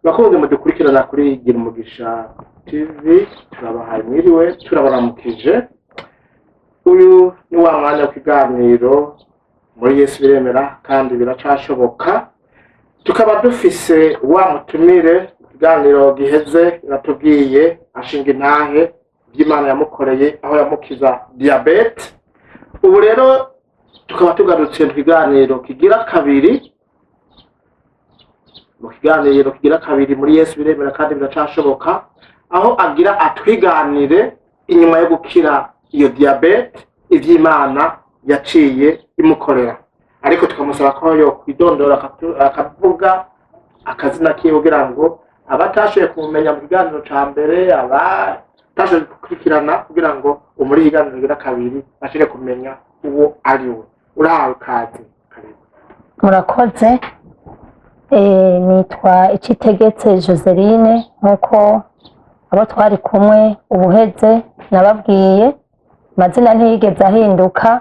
bakunze mudukurikirana kuri Gira Umugisha TV, turabahaye mwiriwe, turabaramukije. Uyu ni wa mwanya w'ikiganiro muri Yesu biremera kandi biracashoboka. Tukaba dufise wa mutumire ikiganiro giheze yatubwiye ashinga intahe by'Imana yamukoreye aho yamukiza diabete. Ubu rero tukaba tugarutse mu kiganiro kigira kabiri. Mu kiganiro kigira kabiri muri Yesu biremera kandi biracashoboka, aho agira atwiganire inyuma yo gukira iyo diabete ivy'Imana yaciye imukorera. Ariko tukamusaba ko yo kwidondora akavuga akazina kiwe kugira ngo abatashoboye kumenya mu kiganiro ca mbere, abatashoboye gukurikirana kugira ngo umuri kiganiro kigira kabiri bashire kumenya uwo ari we. Urahawe kazi. Murakoze. Nitwa Icitegetse Joseline, nkuko abo twari kumwe ubuheze nababwiye. Mazina ntiyigeze ahinduka.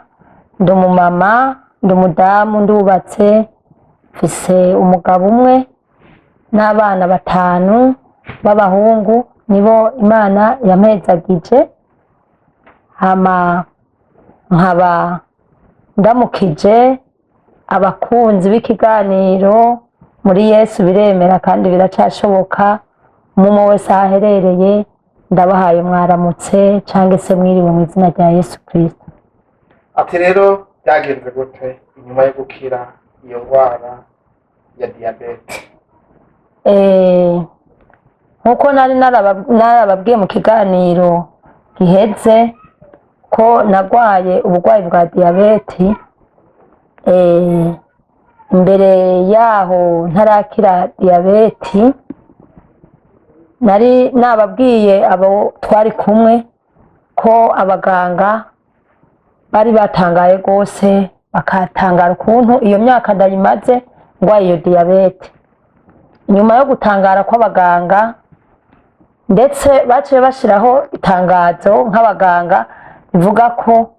Ndi umumama, ndi umudamu, ndubatse, mfise umugabo umwe n'abana 5 b'abahungu, nibo Imana yampezagije. Nkaba ndamukije abakunzi b'ikiganiro muri Yesu biremera kandi biracashoboka. Umwe wese aherereye ndabahaye mwaramutse cyangwa se mwiriwe mu izina rya Yesu Kristo. Ati rero byagenze gute inyuma yo gukira iyo ndwara ya diabete? Nkuko nari narababwiye mu kiganiro giheze ko nagwaye uburwayi bwa diabete. Imbere yaho ntarakira diabete nari nababwiye abo twari kumwe ko abaganga bari batangaye gose, bakatangara ukuntu iyo myaka ndayimaze ngwaye iyo diabete. Nyuma yo gutangara kw'abaganga, ndetse baciye bashiraho itangazo nk'abaganga bivuga ko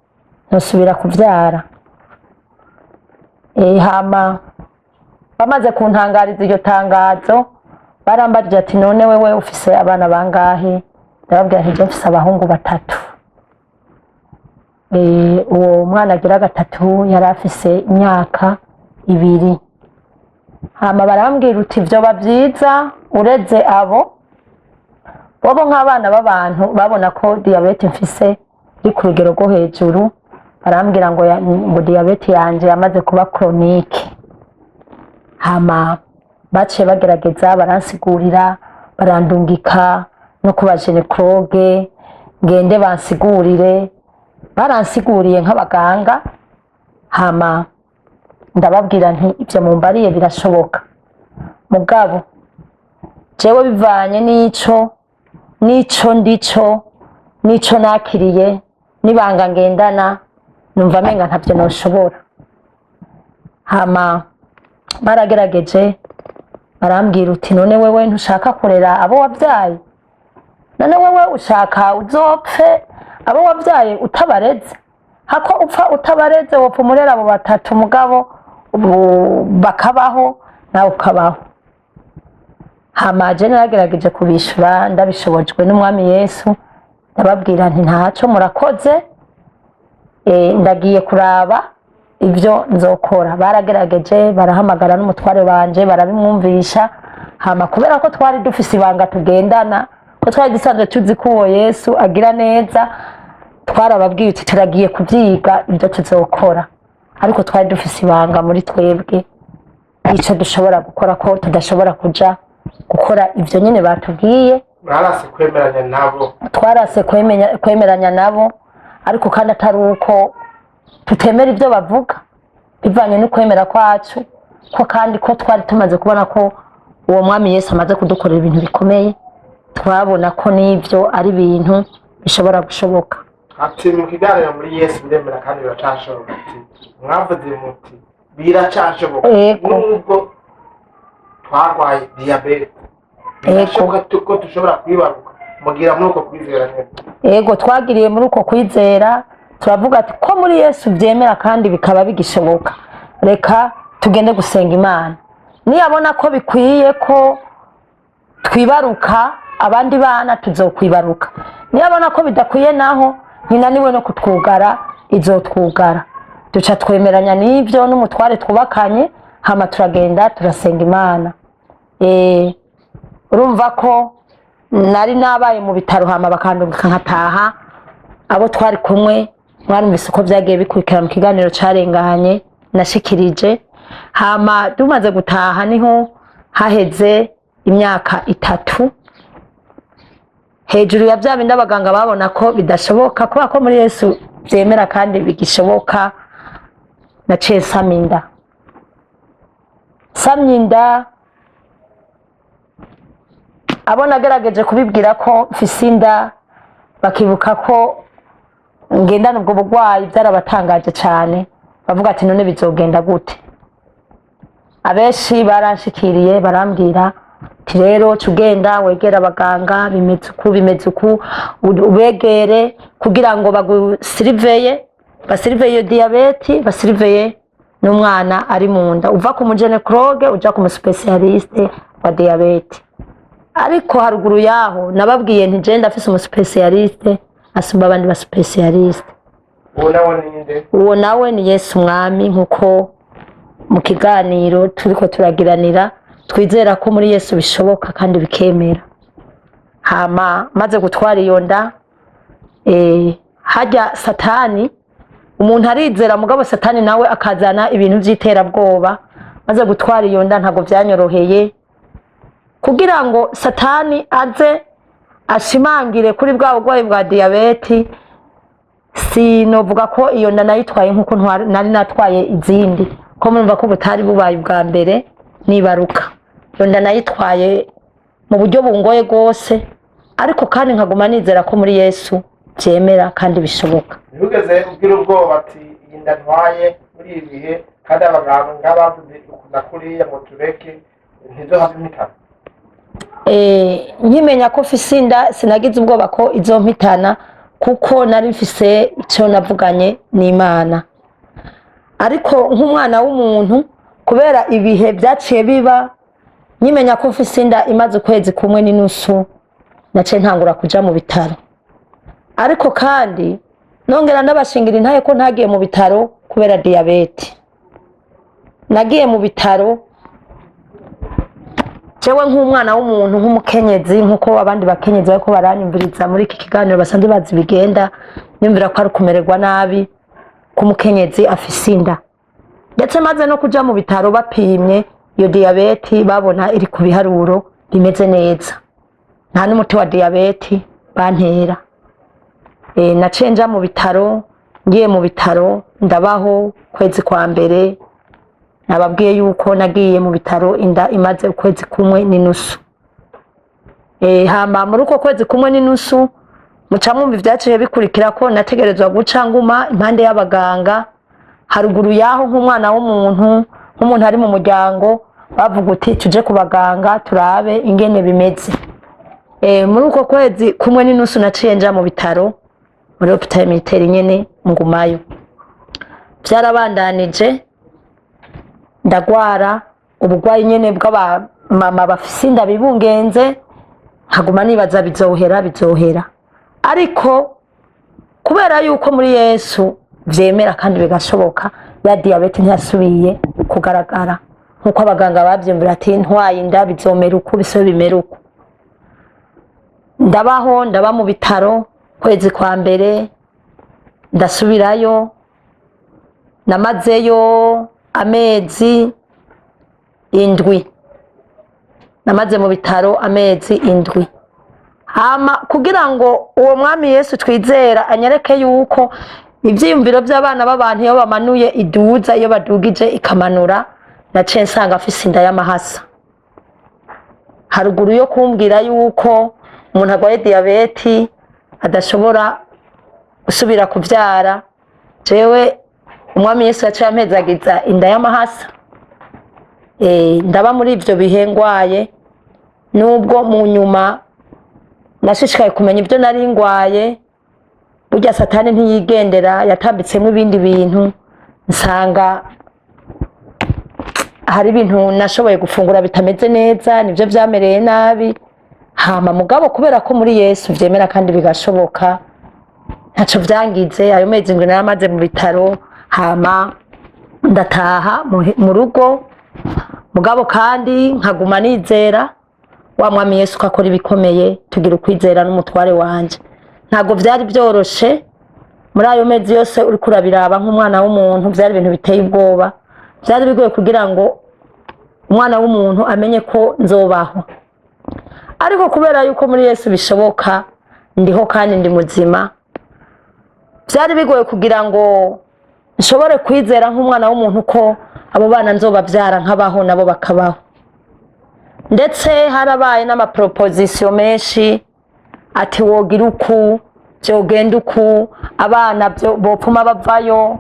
ntosubira kuvyara. Bamaze kuntangariza iryo tangazo, barambajije ati none wewe ufise abana bangahe? Ndababwira nti mfise abahungu 3. Uwo mwana agira 3 yari afise imyaka 2. Barambwira uti vyoba vyiza ureze abo bobo nk'abana b'abantu babona ko diabete mfise iri ku rugero rwo hejuru. Barambwira ngo diabete yanje yamaze kuba chronique. Baciye bagerageza baransigurira, barandungika no kuba gynecologue ngende bansigurire. Baransiguriye nk'abaganga, ndababwira nti ivyo mumbariye birashoboka, mugabo jewe bivanye nico nakiriye nibanga ngendana, numva menga ntavyo noshobora. Baragerageje barambwira uti none wewe ntushaka kurera abo wabyaye? None wewe ushaka uzopfe abo wabyaye utabareze? Hako upfa utabareze wopfa umurera abo 3 mugabo bakabaho nawe ukabaho. Je naragerageje kubishura, ndabishobojwe n'Umwami Yesu. Ndababwira nti ntaco murakoze, ndagiye kuraba ivyo nzokora. Baragerageje barahamagara n'umutware wanje barabimwumvisha. Kubera ko twari dufise ibanga tugendana, ko twari dusanzwe tuzi ko uwo Yesu agira neza, twarababwiye uti turagiye kuvyiga ivyo tuzokora. Ariko twari dufise ibanga muri twebwe ico dushobora gukora, ko tudashobora kuja gukora ivyo nyene batubwiye. Twarase kwemeranya nabo, ariko kandi atari uko tutemera ivyo bavuga, bivanye no kwemera kwacu, ko kandi ko twari tumaze kubona ko uwo Mwami Yesu amaze kudukorera ibintu bikomeye. Twabona ko n'ivyo ari ibintu bishobora gushoboka. Ati mu kiganiro muri Yesu biremera kandi biracashoboka. Mwavuze muti biracashoboka nubwo twagwaye diabete. Birashoboka ko dushobora kwibaruka mugira muri uko kwizera neza. Twagiriye muri uko kwizera, turavuga ati ko muri Yesu byemera kandi bikaba bigishoboka, reka tugende gusenga Imana. Niyabona ko bikwiye ko twibaruka abandi bana tuzokwibaruka, niyabona ko bidakwiye naho ntinaniwe no kutwugara izotwugara, duca twemeranya n'ibyo n'umutware twubakanye, hama turagenda turasenga Imana. Urumva ko nari nabaye mu bitaro hama bakandungika nkataha, abo twari kumwe mwarumvise uko byagiye bikurikira mu kiganiro carenganye nashikirije. Hama tumaze gutaha niho haheze imyaka 3 hejuru ya bya bindi abaganga babona ko bidashoboka, kubera ko muri Yesu byemera kandi bigishoboka. Naciye samyinda abo nagerageje kubibwira ko mfise inda bakibuka ko ngendana ubwo burwayi, byarabatangaje cyane, bavuga ati none bizogenda gute. Abenshi baranshikiriye barambwira ati rero tugenda wegera abaganga bimeze uku ubegere kugira ngo bagusiriveye, basiriveye iyo diabete, basiriveye n'umwana ari mu nda, uva ku mugenekologe uja ku muspecialiste wa diabete. Ariko haruguru yaho nababwiye nti je ndafise umuspecialiste asumba abandi ba specialiste. Uwo nawe ni Yesu Mwami, nkuko mu kiganiro turiko turagiranira twizera ko muri Yesu bishoboka kandi bikemera. Hama maze gutwara iyo nda, hajya Satani, umuntu arizera mugabo Satani nawe akazana ibintu by'iterabwoba. Maze gutwara iyo nda ntago byanyoroheye, kugira ngo Satani aze ashimangire kuri bwa burwayi bwa diabete. Sinovuga ko iyo nda nayitwaye nkuko nari natwaye izindi, ko mumva ko butari bubaye bwa mbere nibaruka. Iyo nda nayitwaye mu buryo bungoye gose, ariko kandi nkaguma nizera ko muri Yesu byemera kandi bishoboka. Ntugeze ubwira ubwoba ati iyi nda ntwaye muri ibi bihe, kandi abaganga bavuze ukunda kuriya ngo tureke ntizo hafi impitana. Nkimenya ko mfise inda sinagize ubwoba ko izo mpitana, kuko nari mfise icyo navuganye n'Imana. Ariko nk'umwana w'umuntu, kubera ibihe byaciye biba, nkimenya ko mfise inda imaze ukwezi kumwe n'inusu, naciye ntangura kuja mu bitaro. Ariko kandi nongera ndabashingira intaye ko ntagiye mu bitaro kubera diabete. Nagiye mu bitaro jewe nk'umwana w'umuntu, nk'umukenyezi, nkuko abandi bakenyezi bariko baranyumviriza muri iki kiganiro basanzwe bazi bigenda, nyumvira ko ari kumererwa nabi k'umukenyezi afise inda. Ndetse maze no kuja mu bitaro bapimye iyo diabete babona iri ku biharuro bimeze neza, nta n'umuti wa diabete bantera. Naciye nja mu bitaro, ngiye mu bitaro ndabaho kwezi kwa mbere. Nababwiye yuko nagiye mu bitaro inda imaze ukwezi kumwe n'inusu. Hama muri uko kwezi kumwe n'inusu muca mwumva ivyaciye bikurikira ko nategerezwa guca nguma impande y'abaganga. Haruguru yaho nk'umwana w'umuntu, nk'umuntu ari mu muryango, bavuga uti tuje ku baganga turabe ingene bimeze. Muri uko kwezi kumwe n'inusu naciye nja mu bitaro, muri hôpital militaire nyene ngumayo. Byarabandanije ndagwara ubugwayi nyene bw'abamama bafise inda bibungenze, nkaguma nibaza bizohera. Ariko kubera yuko muri Yesu vyemera kandi bigashoboka, ya diabete ntiyasubiye kugaragara nkuko abaganga bavyumvira ati ntwaye inda bizomera uku biso bimera uku. Ndaba mu bitaro kwezi kwa mbere, ndasubirayo, namazeyo amezi 7. Namaze mu bitaro amezi 7. Hama kugira ngo uwo mwami Yesu twizera anyereke yuko ivyiyumviro by'abana b'abantu iyo bamanuye iduza, iyo badugije ikamanura, naciye nsanga afise inda y'amahasa. Haruguru yo kumbwira yuko umuntu agwaye diabete adashobora gusubira kuvyara, jewe umwami Yesu yaciye ampezagiza inda y'amahasa. Ndaba muri ivyo bihe ngwaye, nubwo mu nyuma nashishikaye kumenya ibyo nari ngwaye. Burya Satani ntiyigendera, yatambitsemo ibindi bintu, nsanga hari ibintu nashoboye gufungura bitameze neza, nivyo vyamereye nabi. hama mugabo kubera ko muri Yesu vyemera kandi bigashoboka ntaco vyangize. Ayo mezi ndwi naramaze mu bitaro, hama ndataha mu rugo, mugabo kandi nkaguma nizera wa mwami Yesu ko akora ibikomeye, tugira ukwizera n'umutware wanje. Ntago vyari byoroshe muri ayo mezi yose uriko urabiraba nk'umwana w'umuntu, vyari ibintu biteye ubwoba, vyari bigoye kugira ngo umwana w'umuntu amenye ko nzobaho, ariko kubera yuko muri Yesu bishoboka, ndiho kandi ndi muzima, vyari bigoye kugira ngo nshobore kwizera nk'umwana w'umuntu ko abo bana nzobavyara nkabaho nabo bakabaho. Ndetse harabaye n'amaproposition menshi ati wogira uku, vyogenda uku, abana bopfuma bavayo,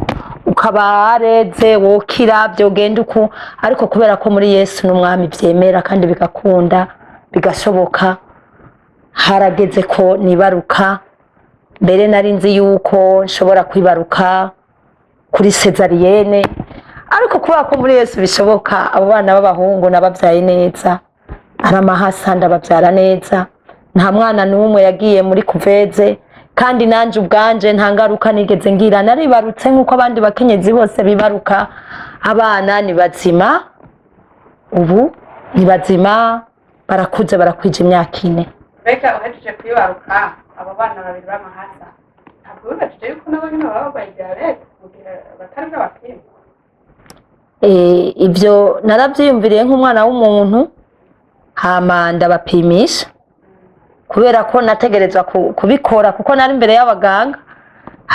ukabareze wokira, vyogenda uku. Ariko kubera ko muri Yesu n'umwami vyemera kandi bigakunda bigashoboka, harageze ko nibaruka. Mbere nari nzi yuko nshobora kwibaruka kuri cesarienne, ariko kubera ko muri Yesu bishoboka, abo bana b'abahungu nabavyaye neza, aramahasa ndabavyara neza, nta mwana n'umwe yagiye muri kuveze, kandi nanje ubwanje nta ngaruka nigeze ngira. Naribarutse nk'uko abandi bakenyezi bose bibaruka, abana ni bazima, ubu ni bazima, barakuze, barakwije imyaka 4. Reka uhejeje kwibaruka abo bana babiri b'amahasa, ntabwo wibajije yuko nabo nyine baba barwaye diyabete mugihe batari bw'abakiri? Ivyo naravyiyumviriye nk'umwana w'umuntu, hama ndabapimisha kubera ko nategerezwa kubikora kuko nari imbere y'abaganga,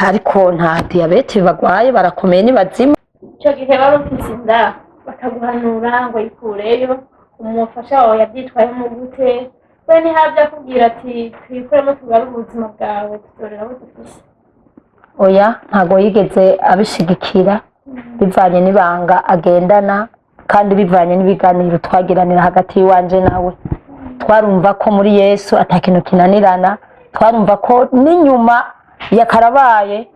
ariko nta diyabete bagwaye, barakomeye, ni bazima. Ico gihe barufise inda bakaguhanura ngo yikureyo, umufasha wawe yavyitwayemo gute? We ntihavya akubwira ati twikuremo tugarure ubuzima bwawe tudorera abo dufise? Oya, ntago yigeze abishigikira, bivanye n'ibanga agendana kandi bivanye n'ibiganiro twagiranira hagati yiwanje nawe. Twarumva ko muri Yesu atakintu kinanirana, twarumva ko n'inyuma ya karabaye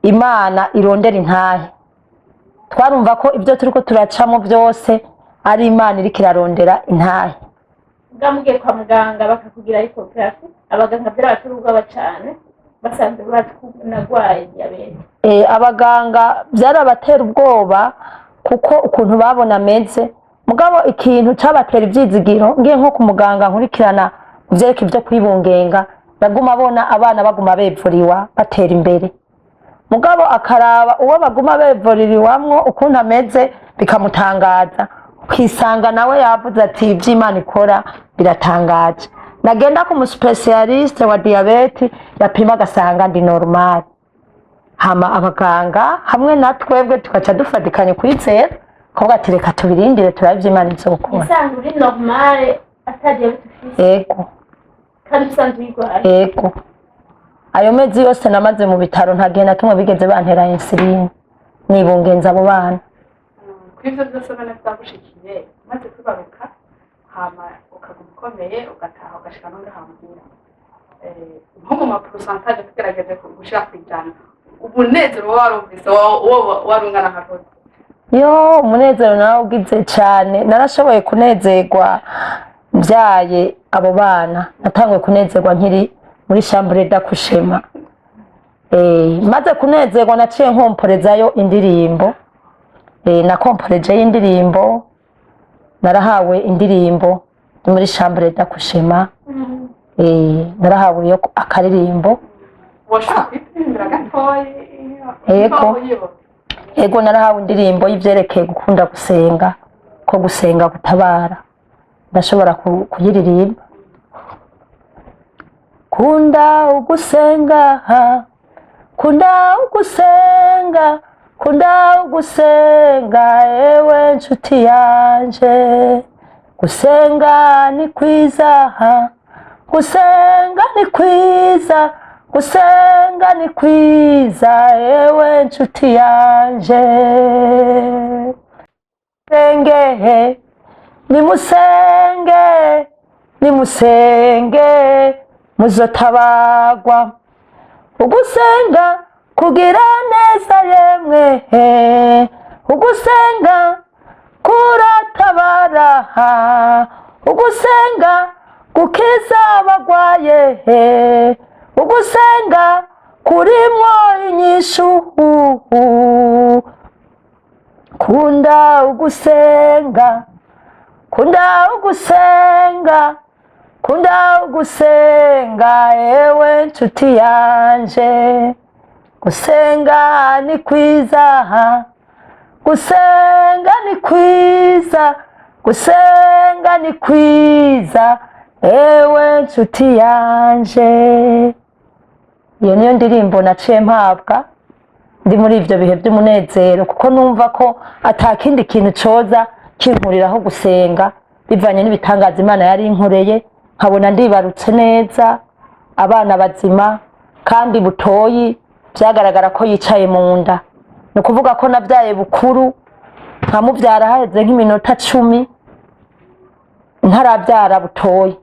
Imana irondera intahe, twarumva ko ibyo turiko turacamo byose ari Imana iriko irarondera intahe. Bwamugiye kwa muganga bakakugira ecography, abaganga byarabatera ubwoba cane, basanze nagwaye diyabete. Abaganga byarabatera ubwoba kuko ukuntu babona ameze, mugabo ikintu cabatera ivyizigiro, ngiye nko ku muganga nkurikirana uvyereka ivyo kwibungenga, baguma abona abana baguma bevuriwa batera imbere, mugabo akaraba uwo baguma bevuririwamwo ukuntu ameze bikamutangaza, ukisanga nawe yavuze ati ivy'Imana ikora biratangaje. Nagenda ku specialiste wa diabete yapima agasanga ndi normal, hama abaganga hamwe na twebwe tukaca dufatikanye kwizera kuvuga ati reka tubirindire turabe ivy'Imana izokora. Isanzwe uri normal atadiye bifise? Yego. Kandi usanzwe uyigwaye? Yego. Ayo mezi yose namaze mu bitaro nta gihe na kimwe bigeze bantera insuline, nibungenza abo bana. Kw'ivyo vyose none vyagushikiye maze kwibaruka, hama ukaguma ukomeye, ugataha ugashika no ngaha muhira, nko mu maporcentage tugerageje gushira kw'ijana, umunezero warumvise warungana nka gute? Yo, umunezero nawe ugize cane, narashoboye kunezerwa mbyaye abo bana, natanguye kunezerwa nkiri muri chambre d'accouchement. Maze kunezerwa naciye nkomporezayo indirimbo, nakomporejeyo indirimbo, narahawe indirimbo muri chambre d'accouchement, narahawe yo akaririmbo. Washaka kwipindira gatoyi? Ego, narahawe indirimbo y'ivyerekeye gukunda gusenga, ko gusenga gutabara, ndashobora kuyiririmba. Kunda ugusenga, kunda ugusenga, kunda ugusenga, ewe nshuti yanje, gusenga ni kwiza, gusenga ni kwiza, gusenga ni kwiza, ewe nshuti yanje. Senge, nimusenge, nimusenge, muzotabagwa. Ugusenga kugira neza yemwe, ugusenga kuratabara, ugusenga gukiza abagwaye ugusenga kurimwo inyishu kunda ugusenga ewe nshuti yanje gusenga ni kwiza ewe nshuti yanje. Iyo niyo ndirimbo naciye mpabwa ndi muri ivyo bihe by'umunezero, kuko numva ko atakindi kintu coza kinkuriraho gusenga, bivanye n'ibitangaza Imana yari inkoreye, nkabona ndibarutse neza, abana bazima kandi butoyi, vyagaragara ko yicaye mu nda. Ni ukuvuga ko navyaye bukuru, nkamuvyara haheze nk'iminota 10 ntaravyara butoyi.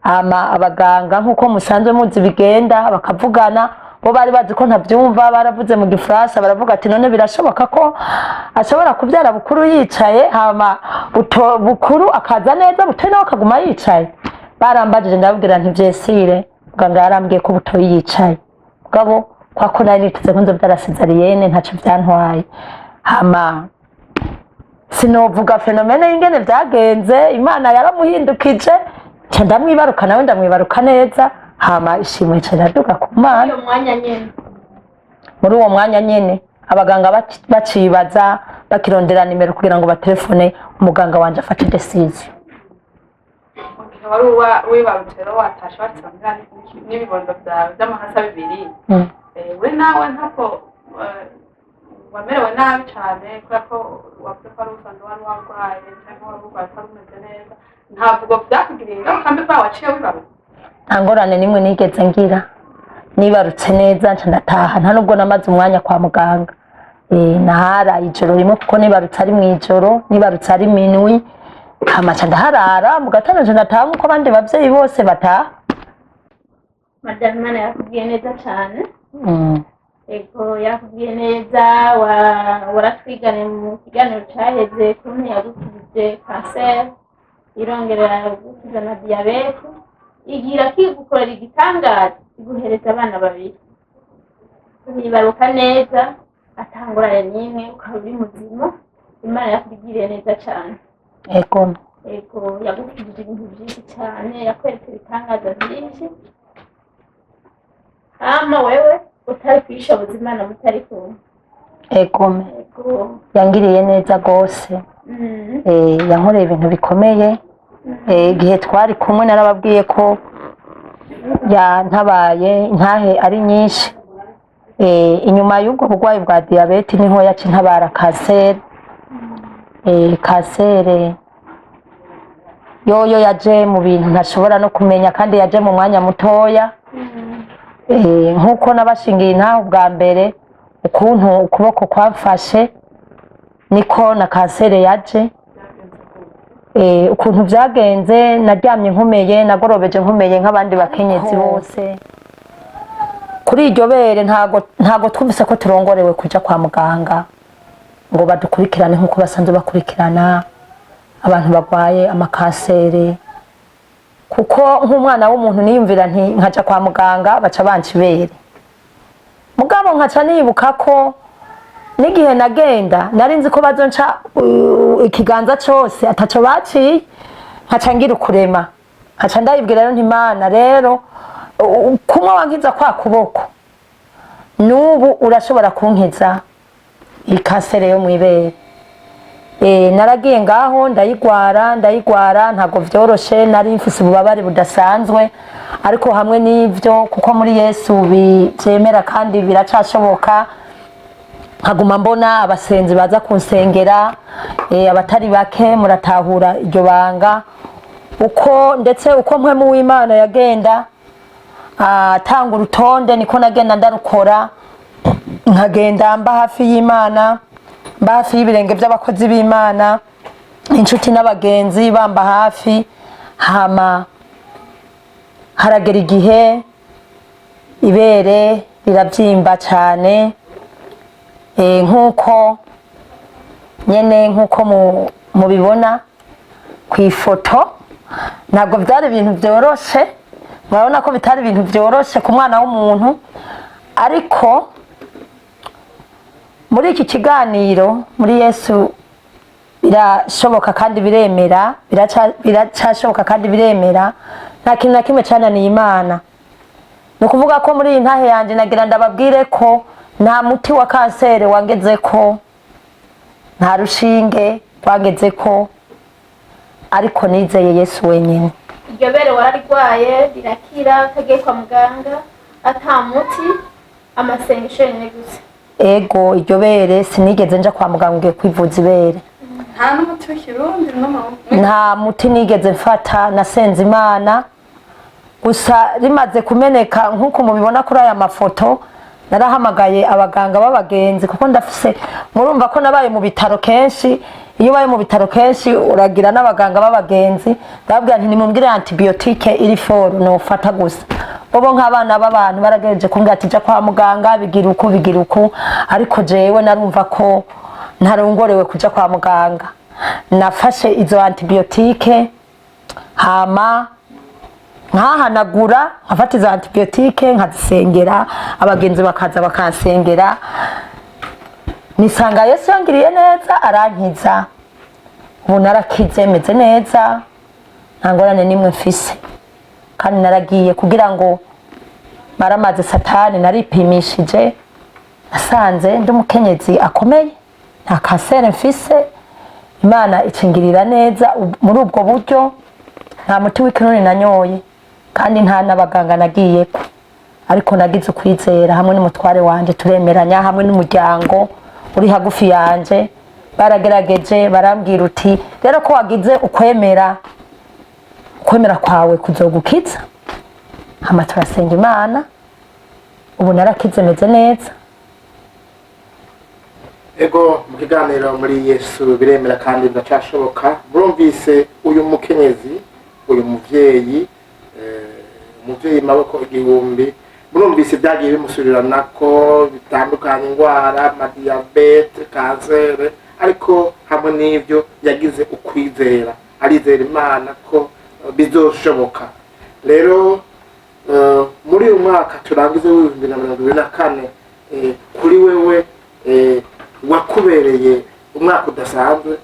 Abaganga nk'uko musanzwe muzi bigenda bakavugana, bo bari bazi ko ntavyumva, baravuze mu Gifaransa baravuga ati none birashoboka ko ashobora kuvyara bukuru yicaye, hama bukuru akaza neza, butoyi nawe akaguma yicaye. Barambajije ndababwira nti vyesire, muganga yarambwiye ko butoyi yicaye, mugabo kwako nari niteze ko nzovyara cesarienne ntaco vyantwaye. Hama sinovuga fenomene y'ingene vyagenze, Imana yaramuhindukije, ca ndamwibaruka nawe ndamwibaruka neza, hama ishimwe ciraduga ku Mana. Muri uwo mwanya nyene abaganga bacibaza bakirondera nimero kugira ngo batelefone umuganga wanje afate decision. Wari wibarutse rero watashe watsambira n'ibibondo byawe by'amahasa bibiri. We nawe ntako wamerewe nabi cyane kubera ko wavuze ko ari usanzwe wari warwaye cyangwa wari urwaye ko umeze neza, ntabwo byakugiriye ingaruka mbi kwa waciye wibarutse? Nta ngorane nimwe nigeze ngira, nibarutse neza nca ndataha, nta nubwo namaze umwanya kwa muganga. Nahara ijoro rimwe kuko nibarutse ari mwijoro, nibarutse ari minwi, hama ca ndaharara mu gatondo nca ndataha nkuko abandi bavyeyi bose bataha. Madame Mana yakubwiye neza cyane. Ego yakubwiye neza, waratwigane mu kiganiro cyaheze kumwe yagukije kanseri, irongera gukiza na diabete, igira kigukorera igitangaza, iguhereza abana babiri. Nibaruka neza atanguranye nimwe, ukaba uri muzima. Imana yakubigiriye neza cyane. Ego yagukijije ibintu byinshi cyane, yakweretse ibitangaza byinshi. Ama wewe utari kwishoboza Imana mutari kumwe. Ego yangiriye neza gose. Yankoreye ibintu bikomeye. Igihe twari kumwe narababwiye ko yantabaye intahe ari nyinshi. Inyuma y'ubwo burwayi bwa diabete niho yaca intabara kanseri. Kanseri yoyo yaje mu bintu ntashobora no kumenya, kandi yaje mu mwanya mutoya. Nkuko nabashingiye intahe bwa mbere, ukuntu ukuboko kwamfashe niko na kanseri yaje. Ukuntu vyagenze, naryamye nkomeye, nagorobeje nkomeye nk'abandi bakenyezi bose. Kuri iryo bere ntago twumvise ko turongorewe kuja kwa muganga ngo badukurikirane nkuko basanzwe bakurikirana abantu barwaye amakanseri, kuko nk'umwana w'umuntu niyumvira nti nkaja kwa muganga baca banca ibere. Mugabo nkaca nibuka ko n'igihe nagenda nari nzi ko bazonca ikiganza cyose ataco baciye, nkaca ngira ukurema, nkaca ndayibwira rero nti Imana rero kumwe wankiza kwa kuboko, n'ubu urashobora kunkiza ikanseri yo mwibere. Naragiye ngaho ndayigwara ntago vyoroshe, nari mfise ububabare budasanzwe, ariko hamwe n'ivyo kuko muri Yesu byemera kandi biracashoboka, nkaguma mbona abasenzi baza kunsengera, abatari bake muratahura iryo banga, ndetse uko mpwemu w'Imana yagenda atanga urutonde niko nagenda ndarukora, nkagenda mba hafi y'Imana, mba hafi y'ibirenge by'abakozi b'Imana, inshuti n'abagenzi bamba hafi. Hama haragera igihe ibere rirabyimba cyane, nkuko mubibona ku ifoto ntabwo byari ibintu byoroshe, murabona ko bitari ibintu byoroshe ku mwana w'umuntu, ariko muri iki kiganiro muri Yesu birashoboka kandi biremera, biracashoboka kandi biremera, nta kintu na kimwe cananiye Imana. Ni ukuvuga ko muri iyi ntahe yanje nagira ndababwire ko nta muti wa kanseri wangezeko, nta rushinge rwangezeko, ariko nizeye Yesu wenyine. Iryo bere wararigwaye rirakira, utagiye kwa muganga, ata muti, amasengesho nyine gusa. Ego, iryo bere sinigeze nja kwa muganga ngiye kwivuza ibere. Nta n'umuti w'ikirundi nta muti nigeze mfata, nasenze Imana gusa rimaze kumeneka nk'uko mubibona kuri aya mafoto. Narahamagaye abaganga b'abagenzi kuko ndafise, murumva ko nabaye mu bitaro kenshi. Iyo baye mu bitaro kenshi uragira n'abaganga b'abagenzi, ndababwira nti nimumbwire antibiotique iri foro no fata gusa. Bobo nk'abana b'abantu baragereje kumbwira ati ja kwa muganga bigira uko, ariko jewe narumva ko ntarongorewe kuja kwa muganga. Nafashe izo antibiotique hama nkahanagura, nkafata izo antibiotique nkazisengera, abagenzi bakaza bakansengera, nisanga Yesu yangiriye neza arankiza. Ubu narakize meze neza, nta ngorane nimwe mfise, kandi naragiye kugira ngo maramaze Satani, naripimishije nasanze ndi umukenyezi akomeye, nta kanseri mfise. Imana icingirira neza muri ubwo buryo, nta muti w'ikinuni nanyoye kandi nta n'abaganga nagiyeko, ariko nagize ukwizera hamwe n'umutware wanje, turemeranya hamwe n'umuryango uri hagufi yanje. Baragerageje barambwira uti rero ko wagize ukwemera kwawe kuzogukiza. Hama turasenga Imana, ubu narakize meze neza. Ego, mu kiganiro muri Yesu biremera kandi biracashoboka. Murumvise uyu mukenyezi, uyu muvyeyi, umuvyeyi maboko igihumbi, murumvise byagiye bimusurirana ko bitandukanye, ingwara, diabete, kanseri, ariko hamwe n'ivyo yagize ukwizera, arizera Imana ko bizoshoboka. Rero muri uyu mwaka turangize w'2024, kuri wewe wakubereye umwaka udasanzwe,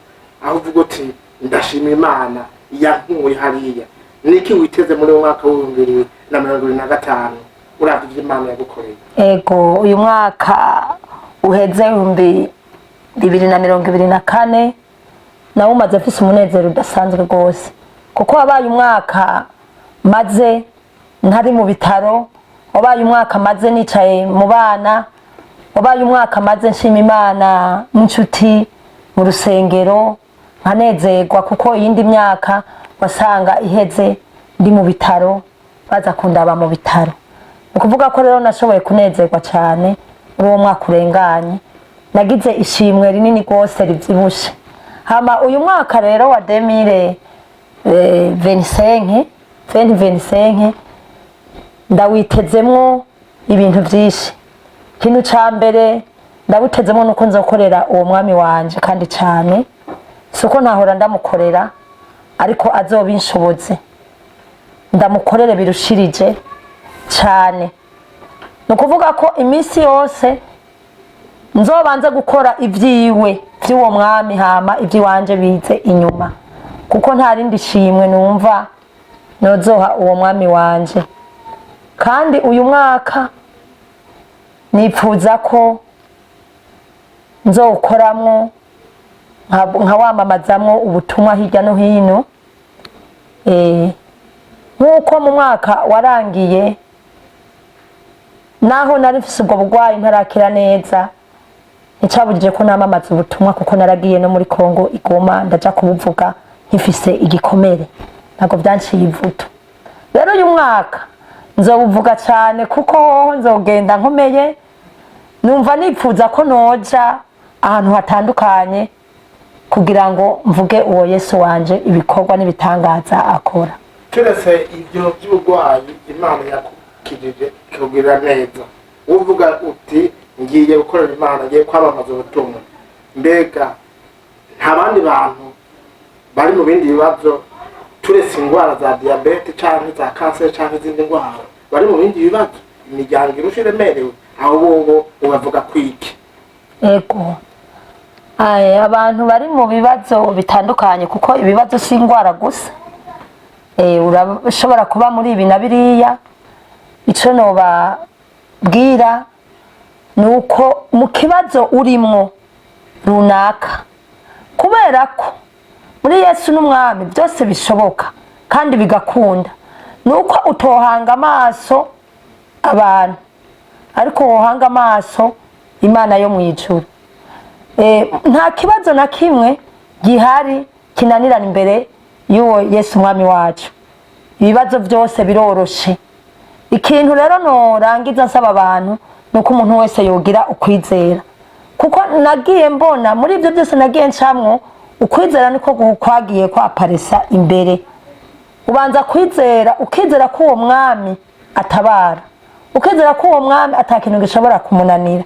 aho uvuga uti ndashima Imana yankuye hariya. Niki witeze muri uyu mwaka w'2025 uravye ivyo Imana yagukoreye? Ego, uyu mwaka uheze 2024 nawe umaze afise umunezero udasanzwe rwose, kuko wabaye umwaka maze ntari mu bitaro, wabaye umwaka maze nicaye mu bana, wabaye umwaka maze nshima Imana n'inshuti mu rusengero nkanezerwa, kuko iyindi myaka wasanga iheze ndi mu bitaro baza kundaba mu bitaro. Ukuvuga ko rero nashoboye kunezerwa cyane muri uwo mwaka urenganye, nagize ishimwe rinini rwose rivyibushe. Hama uyu mwaka rero wa 2025 ndawitezemwo ibintu vyinshi. Ikintu ca mbere ndawitezemwo nuko nzokorera uwo mwami wanje kandi cyane, suko ntahora ndamukorera, ariko azobinshoboze ndamukorere birushirije cyane. Nukuvuga ko iminsi yose nzobanza gukora ivyiwe vy'uwo mwami, hama ivyiwanje bize inyuma, kuko nta rindi shimwe numva nozoha uwo mwami wanje. Kandi uyu mwaka nipfuza ko nzowukoramwo nkawamamazamwo ubutumwa hirya no hino. Nk'uko mu mwaka warangiye naho nari mfise ubwo bugwayi ntarakira neza, nicabujije ko namamaza ubutumwa, kuko naragiye no muri Kongo Igoma ndaja kubuvuga nkifise igikomere, ntabwo byanciye ivuto. Rero uyu mwaka nzobuvuga cyane, kuko nzogenda nkomeye. Numva nipfuza ko noja ahantu hatandukanye kugira ngo mvuge uwo Yesu wanje ibikorwa n'ibitangaza akora. Turese ibyo by'ubugwayi Imana yakukijije ikugirira neza, uvuga uti ngiye gukorera Imana, ngiye kwamamaza ubutumwa, mbega nta bandi bantu bari mu bindi bibazo turetse indwara za diyabete canke za kanseri canke izindi ndwara bari mu bindi bibazo imiryango irusha iremerewe aho bobo ubavuga kwiki? ego abantu bari mu bibazo bitandukanye kuko ibibazo si indwara gusa, urashobora kuba muri ibi na biriya. Ico nobabwira nuko mu kibazo urimwo runaka, kubera ko muri Yesu n'umwami byose bishoboka kandi bigakunda, nuko utohanga amaso abantu ariko wohanga amaso Imana yo mwijuru. Nta kibazo na kimwe gihari kinanirana imbere y'uwo Yesu umwami wacu, ibibazo byose biroroshe. Ikintu rero norangiza nsaba abantu nuko umuntu wese yogira ukwizera, kuko nagiye mbona muri ibyo byose nagiye ncamwo ukwizera niko kwagiye kwaparesa imbere. Ubanza kwizera, ukizera ko uwo mwami atabara, ukizera ko uwo mwami atakintu gishobora kumunanira.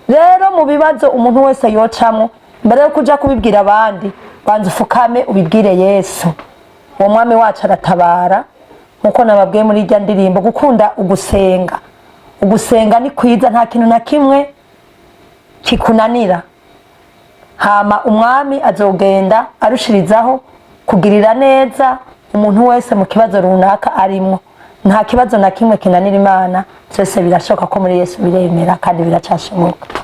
Rero mu bibazo umuntu wese yocamwo, mbere yo kuja kubibwira abandi, banza ufukame ubibwire Yesu. Uwo mwami wacu aratabara, nkuko nababwiye muri irya ndirimbo, gukunda ugusenga. Ugusenga ni kwiza, nta kintu na kimwe kikunanira. Hama umwami azogenda arushirizaho kugirira neza umuntu wese mu kibazo runaka arimwo. Nta kibazo na kimwe kinanira Imana, byose birashoboka ko muri Yesu biremera kandi biracashoboka.